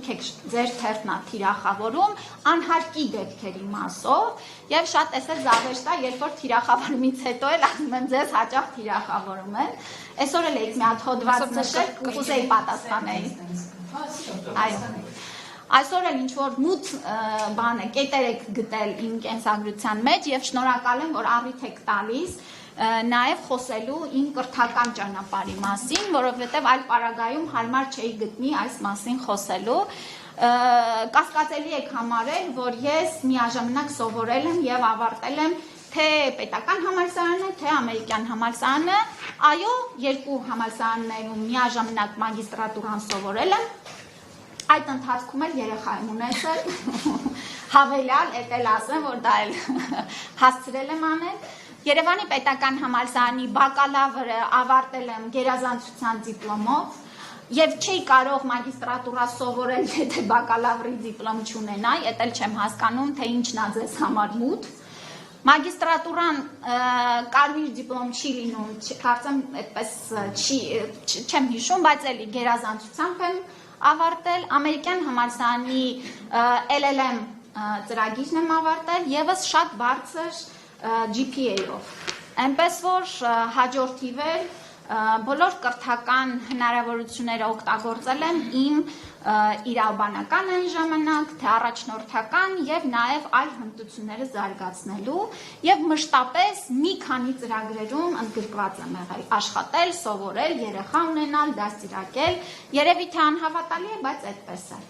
դուք եք ձեր թերթնա թիրախավորում անհարկի դեպքերի մասով եւ շատ տեսել զավեշտա, երբ որ թիրախավորումից հետո էլ ասում եմ ձեզ հաճախ թիրախավորում են։ Այսօր էլ եք մի հատ հոդված նշել, կուզեի պատասխանել։ Այո։ Այսօր էլ ինչ-որ մութ բան է, կետեր եք գտել իմ կենսագրության մեջ եւ շնորհակալ եմ, որ առիթ եք տալիս նաև խոսելու իմ կրթական ճանապարհի մասին, որովհետև այլ պարագայում հարմար չէի գտնի այս մասին խոսելու։ Կասկածելի եք համարել, որ ես միաժամանակ սովորել եմ եւ ավարտել եմ թե պետական համալսարանը, թե ամերիկյան համալսարանը, այո, երկու համալսարաններում միաժամանակ մագիստրատուրան սովորել եմ, այդ ընթացքում էլ երեխա եմ ունեցել, հավելյալ, էդ ասեմ, որ դա էլ հասցրել եմ անել։ Երևանի պետական համալսարանի բակալավրը ավարտել եմ գերազանցության դիպլոմով եւ չի կարող մագիստրատուրա սովորել, եթե բակալավրի դիպլոմ չունենայի, էդ էլ չեմ հասկանում, թե ինչն է ձեզ համար մութ։ Մագիստրատուրան կարմիր դիպլոմ չի լինում, կարծեմ այդպես չեմ հիշում, բայց էլի գերազանցությամբ եմ ավարտել, ամերիկյան համալսարանի LLM ծրագիրն եմ ավարտել, եւս շատ բարձր GPA-ով, այնպես որ հաջորդ իվեր բոլոր կրթական հնարավորությունները օգտագործել եմ իմ իրավաբանական այն ժամանակ, թե առաջնորդական եւ նաեւ այլ հմտությունները զարգացնելու եւ մշտապես մի քանի ծրագրերում ընդգրկված եմ եղել, աշխատել, սովորել, երեխա ունենալ, դաստիարակել, երևի թե անհավատալի է, բայց այդպես է։